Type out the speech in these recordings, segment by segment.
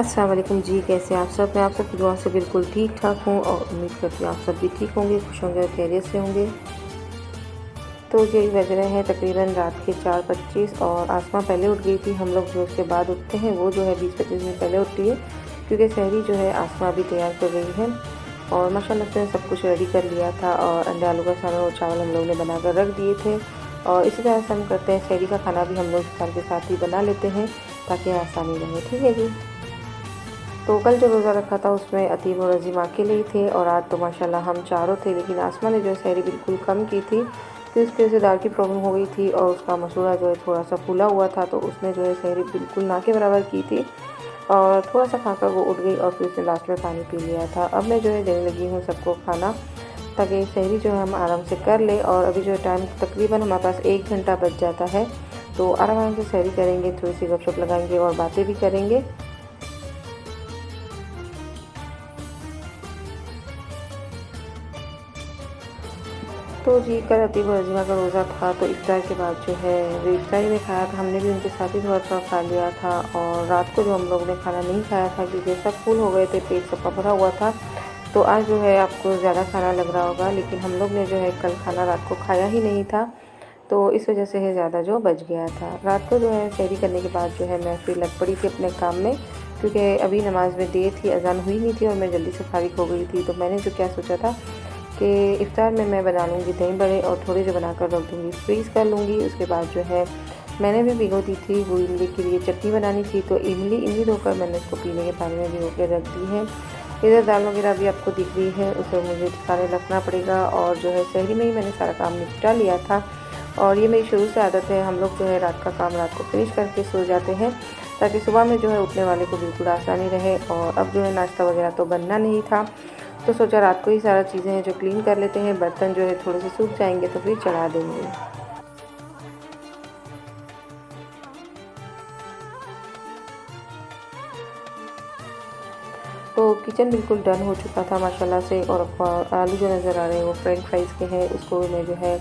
अस्सलाम वालेकुम जी, कैसे हैं आप सब। मैं आप सबकी दुआ से बिल्कुल ठीक ठाक हूँ और उम्मीद करती हूँ आप सब भी ठीक होंगे, खुश होंगे और खैरियत से होंगे। तो यही बज रहे हैं तकरीबन रात के 4:25 और आसमां पहले उठ गई थी। हम लोग जो उसके बाद उठते हैं वो जो है 20-25 मिनट पहले उठती है, क्योंकि सहरी जो है आसमां भी तैयार कर रही है। और माशाल्लाह से सब कुछ रेडी कर लिया था और अंडे आलू का सालन और चावल हम लोग ने बना कर रख दिए थे। और इसी तरह से हम करते हैं, सहरी का खाना भी हम लोग इफ्तार के साथ ही बना लेते हैं ताकि आसानी रहे। ठीक है जी। तो कल जो रोज़ा रखा था उसमें अतीब और अजीम अकेले ही थे और आज तो माशाल्लाह हम चारों थे, लेकिन आसमा ने जो है सहरी बिल्कुल कम की थी कि उसके वजह से दाल की प्रॉब्लम हो गई थी और उसका मसूड़ा जो है थोड़ा सा फूला हुआ था, तो उसने जो है सहरी बिल्कुल ना के बराबर की थी और थोड़ा सा खाकर वो उठ गई और फिर उसने लास्ट में पानी पी लिया था। अब मैं जो है देने लगी हूँ सबको खाना ताकि सहरी जो है हम आराम से कर ले। और अभी जो टाइम तकरीबन हमारे पास 1 घंटा बच जाता है, तो आराम से सहरी करेंगे, थोड़ी सी गपशप लगाएंगे और बातें भी करेंगे। तो जी कल अतीब और अज़ीमा का रोज़ा था, तो इफ्तार के बाद जो है वो इफ्तारी में खाया था, हमने भी उनके साथ ही थोड़ा-सा खा लिया था। और रात को जो हम लोग ने खाना नहीं खाया था क्योंकि सब फुल हो गए थे, पेट सबका भरा हुआ था, तो आज जो है आपको ज़्यादा खाना लग रहा होगा, लेकिन हम लोग ने जो है कल खाना रात को खाया ही नहीं था, तो इस वजह से है ज़्यादा जो बच गया था। रात को जो है सहरी करने के बाद जो है मैं फिर लग पड़ी थी अपने काम में, क्योंकि अभी नमाज में देर थी, अज़ान हुई नहीं थी और मैं जल्दी से फारिग हो गई थी। तो मैंने जो क्या सोचा था कि इफ़्तार में मैं बना लूँगी दही बड़े और थोड़े जो बनाकर रख दूँगी, फ्रीज़ कर लूँगी। उसके बाद जो है मैंने भी भिगो दी थी, वो इमली के लिए चटनी बनानी थी, तो इमली धोकर मैंने उसको पीने के पानी में भिगो के रख दी है। इधर दाल वगैरह भी आपको दिख रही है, उसे मुझे ठिकाने रखना पड़ेगा। और जो है सहरी में ही मैंने सारा काम निपटा लिया था और ये मेरी शुरू से आदत है, हम लोग जो है रात का काम रात को फिनिश करके सो जाते हैं ताकि सुबह में जो है उठने वाले को बिल्कुल आसानी रहे। और अब जो है नाश्ता वगैरह तो बनना नहीं था, तो सोचा रात को ही सारा चीज़ें हैं जो क्लीन कर लेते हैं, बर्तन जो है थोड़े से सूख जाएंगे तो फिर चढ़ा देंगे। तो किचन बिल्कुल डन हो चुका था माशाल्लाह से। और आलू जो नज़र आ रहे हैं वो फ्रेंच फ्राइज़ के हैं, उसको मैं जो है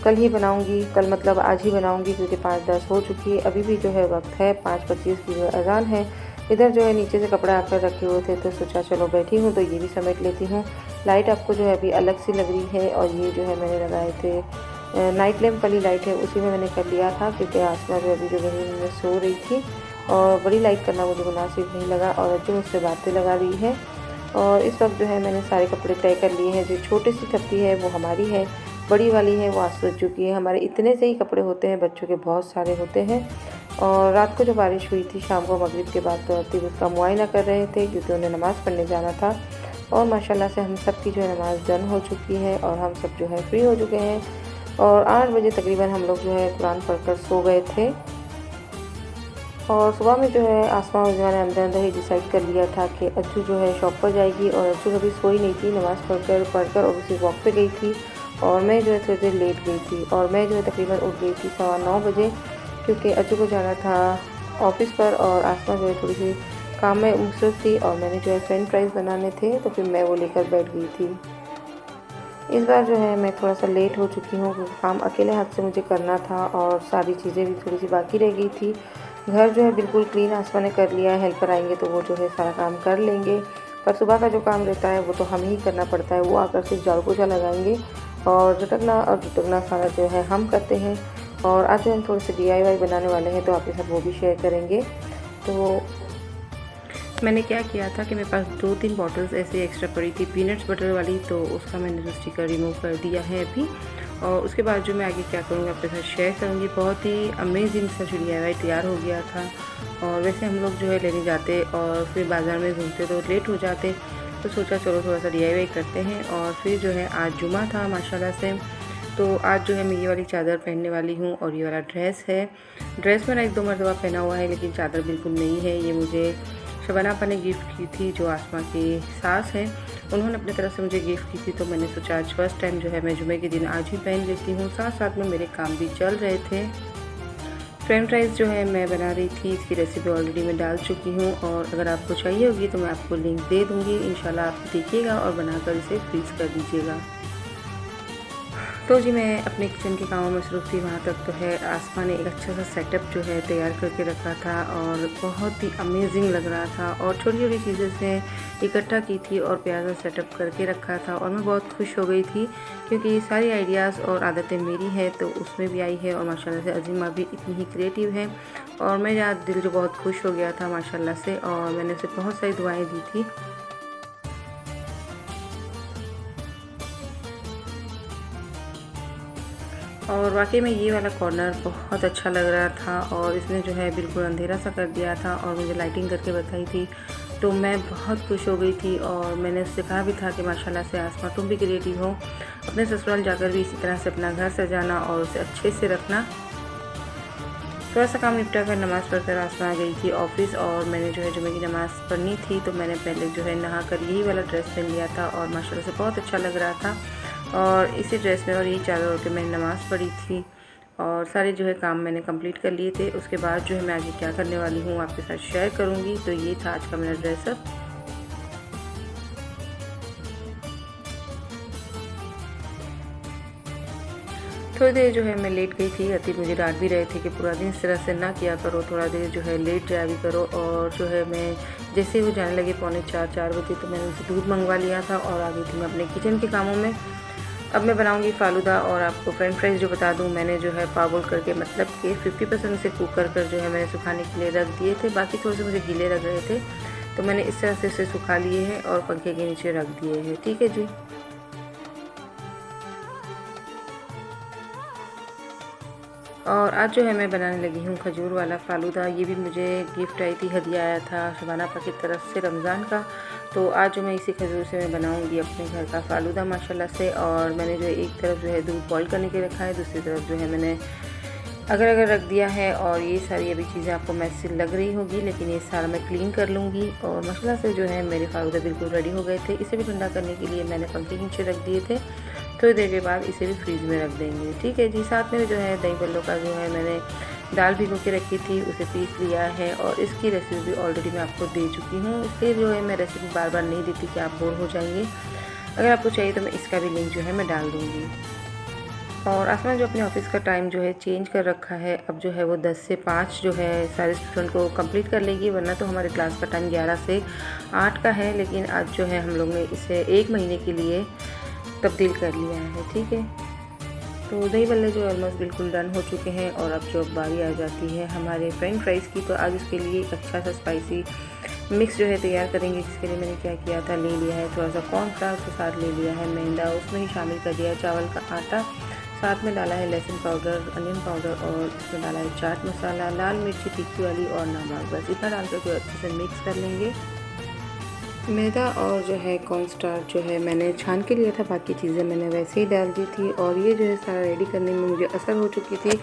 कल ही बनाऊंगी, कल मतलब आज ही बनाऊंगी, क्योंकि 5:10 हो चुकी है। अभी भी जो है वक्त है, 5:25 की जो अज़ान है। इधर जो है नीचे से कपड़े आकर रखे हुए थे, तो सोचा चलो बैठी हूँ तो ये भी समेट लेती हूँ। लाइट आपको जो है अभी अलग सी लग रही है और ये जो है मैंने लगाए थे नाइट लैम्प वाली लाइट है, उसी में मैंने कर लिया था, क्योंकि आसमा जो अभी जो गहरी में सो रही थी और बड़ी लाइट करना मुझे मुनासिब नहीं लगा। और जो मुझसे बातें लगा रही है। और इस वक्त जो है मैंने सारे कपड़े तय कर लिए हैं। जो छोटी सी थप्पी है वो हमारी है, बड़ी वाली है वो आज सूख चुकी है। हमारे इतने से ही कपड़े होते हैं, बच्चों के बहुत सारे होते हैं। और रात को जो बारिश हुई थी शाम को मगरिब के बाद, तो अतीब उसका मुआयना कर रहे थे क्योंकि उन्हें नमाज़ पढ़ने जाना था। और माशाल्लाह से हम सब की जो है नमाज़ डन हो चुकी है और हम सब जो है फ्री हो चुके हैं। और 8 बजे तकरीबन हम लोग जो है कुरान पढ़कर सो गए थे। और सुबह में जो है आसमा और ने अंदर अंदर ही डिसाइड कर लिया था कि अज्जू जो है शॉप पर जाएगी। और अज्जू कभी सोई नहीं थी, नमाज़ पढ़कर और उसी वॉक पे गई थी और मैं जो है थोड़ी देर लेट गई थी। और मैं जो है तकरीबन उठ गई थी 9:15 बजे, क्योंकि अज्जू को जाना था ऑफ़िस पर और आसमा जो है थोड़ी सी काम में मसरूफ़ थी और मैंने जो है फ्रेंच फ्राइज़ बनाने थे, तो फिर मैं वो लेकर बैठ गई थी। इस बार जो है मैं थोड़ा सा लेट हो चुकी हूँ, क्योंकि काम अकेले हाथ से मुझे करना था और सारी चीज़ें भी थोड़ी सी बाकी रह गई थी। घर जो है बिल्कुल क्लीन आसमा ने कर लिया है, हेल्पर आएंगे तो वो जो है सारा काम कर लेंगे, पर सुबह का जो काम रहता है वो तो हम ही करना पड़ता है। वो आकर सिर्फ झाड़ू पोछा लगाएंगे और झटकना सारा जो है हम करते हैं। और आज जो हम थोड़े से DIY बनाने वाले हैं, तो आपके साथ वो भी शेयर करेंगे। तो मैंने क्या किया था कि मेरे पास 2-3 बॉटल्स ऐसे एक्स्ट्रा पड़ी थी पीनट्स बटर वाली, तो उसका मैंने जो स्टिकर रिमूव कर दिया है अभी। और उसके बाद जो मैं आगे क्या करूँगी आपके साथ शेयर करूँगी। बहुत ही अमेजिंग सा जो DIY तैयार हो गया था। और वैसे हम लोग जो है लेने जाते और फिर बाज़ार में घूमते तो लेट हो जाते, तो सोचा चलो थोड़ा सा DIY करते हैं। और फिर जो है आज जुमा था माशाल्लाह से, तो आज जो है मैं ये वाली चादर पहनने वाली हूँ और ये वाला ड्रेस है। ड्रेस मैंने 1-2 मरतबा पहना हुआ है, लेकिन चादर बिल्कुल नई है। ये मुझे शबाना आपा ने गिफ्ट की थी, जो आसमा की सास हैं, उन्होंने अपनी तरफ से मुझे गिफ्ट की थी। तो मैंने सोचा आज फर्स्ट टाइम जो है मैं जुमे के दिन आज ही पहन लेती हूँ। साथ साथ में मेरे काम भी चल रहे थे। फ्रेंच फ्राइज़ जो है मैं बना रही थी, इसकी रेसिपी ऑलरेडी मैं डाल चुकी हूँ और अगर आपको चाहिए होगी तो मैं आपको लिंक दे दूँगी। इंशाल्लाह आप देखिएगा और बनाकर इसे फ्रीज़ कर दीजिएगा। तो जी मैं अपने किचन के कामों में मसरूफ़ थी। वहाँ तक तो है आसमा ने एक अच्छा सा सेटअप जो है तैयार करके रखा था और बहुत ही अमेजिंग लग रहा था और छोटी-छोटी चीज़ें से इकट्ठा की थी और प्यारा सेटअप करके रखा था और मैं बहुत खुश हो गई थी क्योंकि ये सारी आइडियाज़ और आदतें मेरी है तो उसमें भी आई है और माशाल्लाह से अज़ीमा भी इतनी ही क्रिएटिव है और मेरा दिल जो बहुत खुश हो गया था माशाल्लाह से और मैंने उसे बहुत सारी दुआएँ दी थी। और वाक़ई में ये वाला कॉर्नर बहुत अच्छा लग रहा था और इसने जो है बिल्कुल अंधेरा सा कर दिया था और मुझे लाइटिंग करके बताई थी, तो मैं बहुत खुश हो गई थी और मैंने उससे कहा भी था कि माशाल्लाह से आसमा तुम भी क्रिएटिव हो, अपने ससुराल जाकर भी इसी तरह से अपना घर सजाना और उसे अच्छे से रखना। थोड़ा सा काम निपटा कर नमाज़ पढ़कर आसमा आ गई थी ऑफ़िस और मैंने जो है जुमे की नमाज़ पढ़नी थी तो मैंने पहले जो है नहा कर यही वाला ड्रेस पहन लिया था और माशाल्लाह से बहुत अच्छा लग रहा था और इसी ड्रेस में और यही चादर ओढ़ के मैंने नमाज़ पढ़ी थी और सारे जो है काम मैंने कंप्लीट कर लिए थे। उसके बाद जो है मैं आगे क्या करने वाली हूँ आपके साथ शेयर करूँगी। तो ये था आज का मेरा ड्रेसअप। थोड़ी देर जो है मैं लेट गई थी। अतीब मुझे डांट भी रहे थे कि पूरा दिन इस तरह से ना किया करो, थोड़ा देर जो है लेट जाया भी करो। और जो है मैं जैसे ही वो जाने लगे पौने 4 बजे तो मैंने उनसे दूध मंगवा लिया था और आ गई थी मैं अपने किचन के कामों में। अब मैं बनाऊंगी फ़ालूदा और आपको फ्रेंच फ्राइज़ जो बता दूं, मैंने जो है पावल करके मतलब कि 50% से कुक कर जो है मैंने सुखाने के लिए रख दिए थे, बाकी थोड़े से मुझे गीले लग रहे थे तो मैंने इस तरह से इसे सुखा लिए हैं और पंखे के नीचे रख दिए हैं। ठीक है जी। और आज जो है मैं बनाने लगी हूँ खजूर वाला फ़ालूदा। ये भी मुझे गिफ्ट आई थी, हदिया आया था शबाना आपा की तरफ से रमज़ान का। तो आज जो मैं इसी खजूर से मैं बनाऊँगी अपने घर का फ़ालूदा माशाल्लाह से। और मैंने जो है एक तरफ जो है दूध बॉईल करने के रखा है, दूसरी तरफ जो है मैंने अगर रख दिया है। और ये सारी अभी चीज़ें आपको मैसी लग रही होगी लेकिन ये सारा मैं क्लीन कर लूँगी। और माशाल्लाह से जो है मेरे फ़ालूदा बिल्कुल रेडी हो गए थे। इसे भी ठंडा करने के लिए मैंने पंखे के नीचे रख दिए थे, थोड़ी देर के बाद इसे भी फ्रीज़ में रख देंगे। ठीक है जी। साथ में जो है दही बल्लों का जो है मैंने दाल भिगो के रखी थी, उसे पीस लिया है और इसकी रेसिपी भी ऑलरेडी मैं आपको दे चुकी हूँ। इसलिए जो है मैं रेसिपी बार बार नहीं देती कि आप बोर हो जाएंगे। अगर आपको चाहिए तो मैं इसका भी लिंक जो है मैं डाल दूँगी। और आसमा जो अपने ऑफ़िस का टाइम जो है चेंज कर रखा है, अब जो है वो 10 से 5 जो है सारे स्टूडेंट को कंप्लीट कर लेगी, वरना तो हमारे क्लास का टाइम 11 से 8 का है। लेकिन आज जो है हम लोग ने इसे 1 महीने के लिए तब्दील कर लिया है। ठीक है। तो दही बल्ले जो ऑलमोस्ट बिल्कुल डन हो चुके हैं और अब जो बारी आ जाती है हमारे फ्रेंच फ्राइज़ की। तो आज उसके लिए एक अच्छा सा स्पाइसी मिक्स जो है तैयार करेंगे, जिसके लिए मैंने क्या किया था, ले लिया है थोड़ा सा कॉर्नफ्लावर के साथ ले लिया है मैदा, उसमें ही शामिल कर दिया है चावल का आटा, साथ में डाला है लहसुन पाउडर, अनियन पाउडर और इसमें डाला है चाट मसाला, लाल मिर्ची तीखी वाली और नमक। बस इतना डालकर जो अच्छे से मिक्स कर लेंगे। मैदा और जो है कॉर्नस्टार्च जो है मैंने छान के लिया था, बाकी चीज़ें मैंने वैसे ही डाल दी थी। और ये जो है सारा रेडी करने में मुझे असर हो चुकी थी,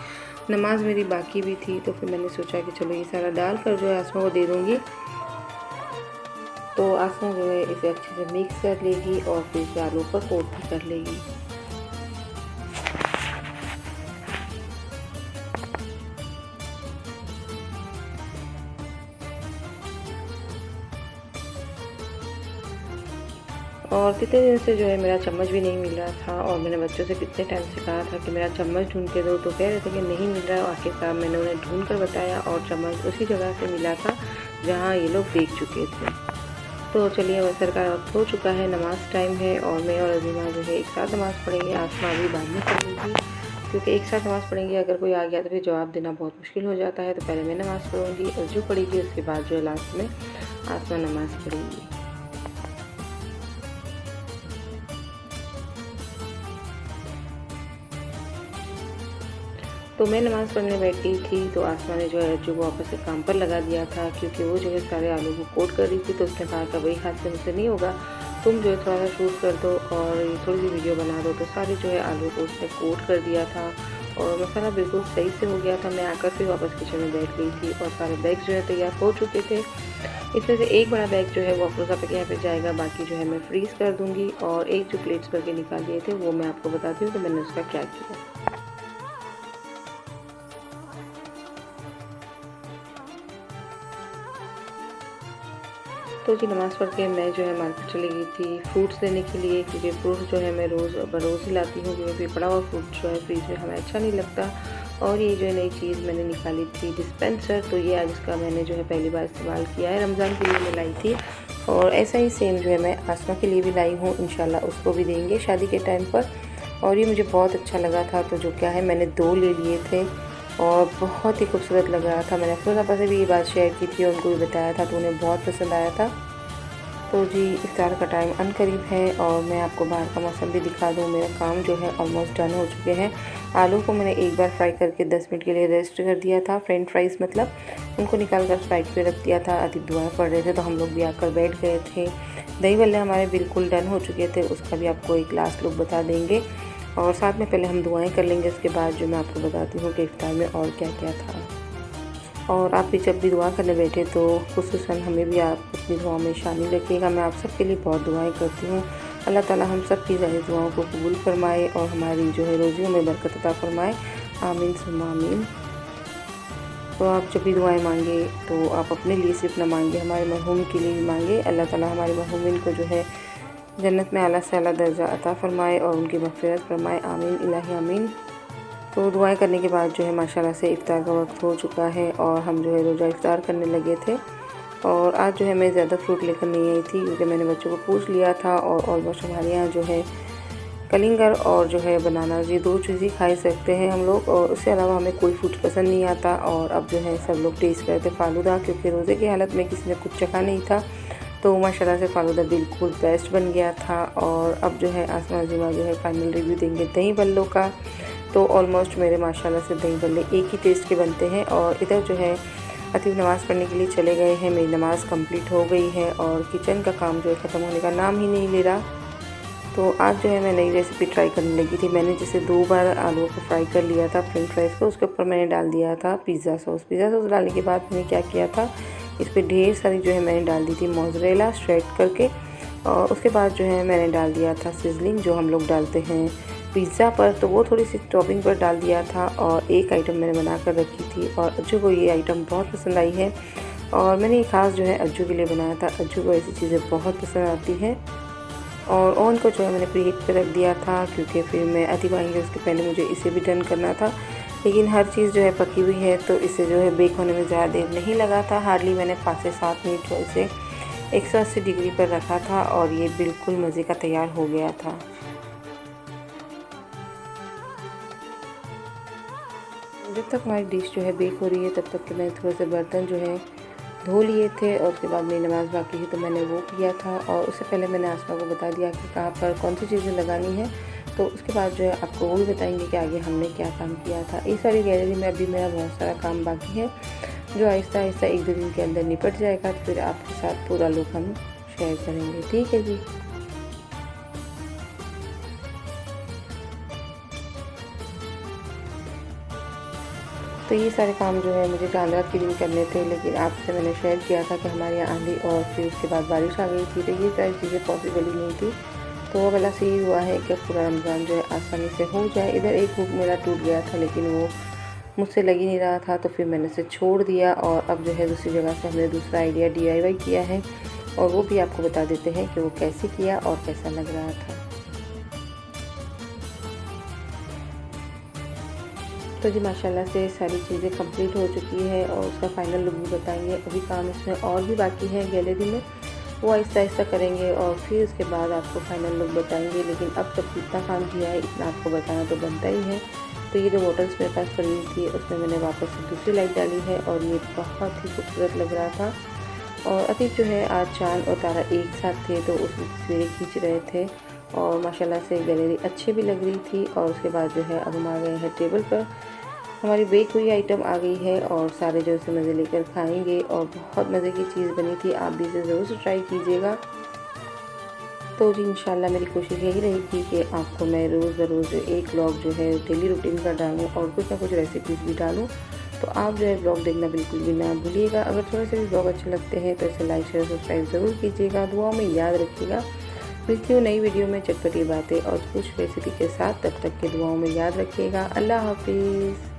नमाज़ मेरी बाकी भी थी, तो फिर मैंने सोचा कि चलो ये सारा डाल कर जो है आसमा को दे दूँगी। तो आसमा जो है इसे अच्छे से मिक्स कर लेगी और फिर इसे आलू पर कोट भी कर लेगी। और कितने दिन से जो है मेरा चम्मच भी नहीं मिल रहा था और मैंने बच्चों से कितने टाइम से कहा था कि मेरा चम्मच ढूंढ के दो, तो कह रहे थे कि नहीं मिल रहा है। आखिरकार मैंने उन्हें ढूंढ कर बताया और चम्मच उसी जगह से मिला था जहाँ ये लोग देख चुके थे। तो चलिए अब असर का वक्त हो चुका है, नमाज़ टाइम है और मैं और अज़ीमा जो है एक साथ नमाज़ पढ़ेंगे। आसमा अभी बाद में पढ़ेंगी क्योंकि एक साथ नमाज़ पढ़ेंगे, अगर कोई आ गया तो फिर जवाब देना बहुत मुश्किल हो जाता है। तो पहले मैं नमाज़ पढ़ूँगी, अज़ू पढ़ेगी, उसके बाद जो है लास्ट में आसमा नमाज़ पढ़ेगी। तो मैं नमाज़ पढ़ने बैठी थी तो आसमा ने जो है अज्जू को वापस से काम पर लगा दिया था, क्योंकि वो जो है सारे आलू को कोट कर रही थी। तो उसने कहा कि वही हाथ से मुझसे नहीं होगा, तुम जो है थोड़ा सा शूट कर दो और थोड़ी सी वीडियो बना दो। तो सारे जो है आलू को उसने कोट कर दिया था और मसाला बिल्कुल सही से हो गया था। मैं आकर फिर वापस किचन में बैठ गई थी और सारे बैग जो है तैयार हो चुके थे। इसमें से एक बड़ा बैग जो है वो अफरोज़ा पे यहाँ पे जाएगा, बाकी जो है मैं फ्रीज़ कर दूँगी। और एक जो प्लेट्स करके निकाल लिए थे वो मैं आपको बताती हूँ कि मैंने उसका क्या किया। तो जी नमाज़ पढ़ के मैं जो है मार्केट चली गई थी फ्रूट्स लेने के लिए, क्योंकि फ्रूट्स जो है मैं रोज़ बरोज़ ही लाती हूँ, क्योंकि पड़ा हुआ फ्रूट जो है फ्रिज में हमें अच्छा नहीं लगता। और ये जो है नई चीज़ मैंने निकाली थी डिस्पेंसर, तो ये आज इसका मैंने जो है पहली बार इस्तेमाल किया है। रमज़ान के लिए मैं लाई थी और ऐसा ही सेम जो है मैं आसमा के लिए भी लाई हूँ, इंशाल्लाह उसको भी देंगे शादी के टाइम पर। और ये मुझे बहुत अच्छा लगा था, तो जो क्या है मैंने 2 ले लिए थे और बहुत ही खूबसूरत लग रहा था। मैंने अफरोज़ आपा से भी ये बात शेयर की थी और उनको भी बताया था, तो उन्हें बहुत पसंद आया था। तो जी इफ्तार का टाइम अनकरीब है और मैं आपको बाहर का मौसम भी दिखा दूँ। मेरा काम जो है ऑलमोस्ट डन हो चुके हैं। आलू को मैंने एक बार फ्राई करके 10 मिनट के लिए रेस्ट कर दिया था, फ्रेंच फ्राइज़ मतलब, उनको निकाल कर साइड पे रख दिया था। अतीब दुआएं पढ़ रहे थे तो हम लोग भी आकर बैठ गए थे। दही बल्ले हमारे बिल्कुल डन हो चुके थे, उसका भी आपको एक लास्ट लुक बता देंगे और साथ में पहले हम दुआएं कर लेंगे, उसके बाद जो मैं आपको बताती हूँ कि इफ्तार में और क्या क्या था। और आप भी जब भी दुआ करने बैठे तो खुसूसन हमें भी आप अपनी दुआओं में शामिल रखिएगा। मैं आप सब के लिए बहुत दुआएं करती हूँ। अल्लाह ताला हम सब की जायज़ दुआओं को कबूल फरमाए और हमारी जो है रोज़ियों में बरकत अता फरमाए, आमीन सुम्मा आमीन। तो आप जब भी दुआएं मांगे तो आप अपने लिए सिर्फ ना मांगे, हमारे मरहूम के लिए भी मांगे। अल्लाह ताला हमारे मरहूमिन को जो है जन्नत में आला से आला दर्जा अता फरमाए और उनकी मग़फ़िरत फरमाए, आमीन इलाही आमीन। तो दुआएं करने के बाद जो है माशाल्लाह से इफ़्तार का वक्त हो चुका है और हम जो है रोज़ा इफ़्तार करने लगे थे। और आज जो है मैं ज़्यादा फ्रूट लेकर नहीं आई थी, क्योंकि मैंने बच्चों को पूछ लिया था और ऑलमोस्ट हमारे यहाँ जो है कलिंगर और जो है बनाना, ये 2 चीज़ ही खा ही सकते हैं हम लोग, और उसके अलावा हमें कोई फ्रूट पसंद नहीं आता। और अब जो है सब लोग टेस्ट करते फ़ालूदा, क्योंकि रोज़े की हालत में किसी ने कुछ चखा नहीं था, तो माशाल्लाह से फ़ालूदा बिल्कुल बेस्ट बन गया था। और अब जो है आसमा ज़िमा जो है फ़ाइनल रिव्यू देंगे दही बल्लों का। तो ऑलमोस्ट मेरे माशाल्लाह से दही बल्ले एक ही टेस्ट के बनते हैं। और इधर जो है अतीब नमाज़ पढ़ने के लिए चले गए हैं, मेरी नमाज़ कंप्लीट हो गई है और किचन का काम जो है ख़त्म होने का नाम ही नहीं ले रहा। तो आज जो है मैं नई रेसिपी ट्राई करने लगी थी। मैंने जैसे 2 बार आलू को फ्राई कर लिया था फ्रेंच फ्राइज़ को, उसके ऊपर मैंने डाल दिया था पिज़्ज़ा सॉस। पिज़्ज़ा सॉस डालने के बाद मैंने क्या किया था, इस पर ढेर सारी जो है मैंने डाल दी थी मोज़रेला श्रेड करके, और उसके बाद जो है मैंने डाल दिया था सिजलिंग जो हम लोग डालते हैं पिज़्ज़ा पर, तो वो थोड़ी सी टॉपिंग पर डाल दिया था। और एक आइटम मैंने बना कर रखी थी और अज्जू को ये आइटम बहुत पसंद आई है और मैंने ये ख़ास जो है अज्जू के लिए बनाया था। अज्जू को ऐसी चीज़ें बहुत पसंद आती हैं। और ओवन को जो है मैंने प्री हीट पे रख दिया था, क्योंकि फिर मैं अतीब आएंगे उसके पहले मुझे इसे भी डन करना था। लेकिन हर चीज़ जो है पकी हुई है तो इसे जो है बेक होने में ज़्यादा देर नहीं लगा था। हार्डली मैंने 5 से 7 मिनट जो इसे 180 डिग्री पर रखा था और ये बिल्कुल मज़े का तैयार हो गया था। जब तक हमारी डिश जो है बेक हो रही है तब तक के मैंने थोड़े से बर्तन जो है धो लिए थे और उसके बाद मेरी नमाज़ बाकी थी तो मैंने वो किया था। और उससे पहले मैंने आसमा को बता दिया कि कहाँ पर कौन सी चीज़ें लगानी है, तो उसके बाद जो है आपको वो भी बताएंगे कि आगे हमने क्या काम किया था। इस सारी गैलरी में अभी मेरा बहुत सारा काम बाकी है जो आहिस्ता आहिस्ता 1-2 दिन के अंदर निपट जाएगा, तो फिर आपके साथ पूरा लुक हम शेयर करेंगे। ठीक है जी। तो ये सारे काम जो है मुझे चांद के दिन करने थे, लेकिन आपसे मैंने शेयर किया था कि हमारे यहाँ आंधी और फिर उसके बाद बारिश आ गई थी, तो ये सारी चीज़ें पॉसिबल ही नहीं थी। तो अब अल्लाह से ये हुआ है कि पूरा रमज़ान जो है आसानी से हो जाए। इधर एक हुक मेरा टूट गया था लेकिन वो मुझसे लग ही नहीं रहा था, तो फिर मैंने उसे छोड़ दिया और अब जो है दूसरी जगह से हमने दूसरा आइडिया DIY किया है और वो भी आपको बता देते हैं कि वो कैसे किया और कैसा लग रहा था। तो जी माशाल्लाह से सारी चीज़ें कंप्लीट हो चुकी है और उसका फाइनल लुक भी बताएंगे। अभी काम इसमें और भी बाकी है गैलरी में, वो आहिस्ता आहिस्ता करेंगे और फिर उसके बाद आपको फाइनल लुक बताएंगे। लेकिन अब जब जितना काम किया है इतना आपको बताना तो बनता ही है। तो ये जो बॉटल्स मेरे पास पड़ी हुई थी उसमें मैंने वापस से दूसरी लाइट डाली है और ये बहुत ही खूबसूरत लग रहा था। और अतीब जो है आज चाँद और तारा एक साथ थे तो उसकी तस्वीरें खींच रहे थे और माशाल्लाह से गैलरी अच्छी भी लग रही थी। और उसके बाद जो है अब हम आ गए हैं टेबल पर, हमारी बेक हुई आइटम आ गई है और सारे जो इसे मज़े लेकर खाएंगे और बहुत मज़े की चीज़ बनी थी। आप भी इसे ज़रूर से ट्राई कीजिएगा। तो जी इंशाल्लाह मेरी कोशिश यही रहेगी कि आपको मैं रोज़ बरोज़ एक व्लॉग जो है डेली रूटीन का डालूँ और कुछ ना कुछ रेसिपीज़ भी डालूँ। तो आप जो है ब्लॉग देखना बिल्कुल भी ना भूलिएगा। अगर थोड़े से भी ब्लॉग अच्छे लगते हैं तो इसे लाइक शेयर सब्सक्राइब ज़रूर कीजिएगा। दुआओं में याद रखिएगा। मिलती हूँ नई वीडियो में चटपटी बातें और कुछ रेसिपी के साथ, तब तक के दुआओं में याद रखिएगा। अल्लाह हाफिज़।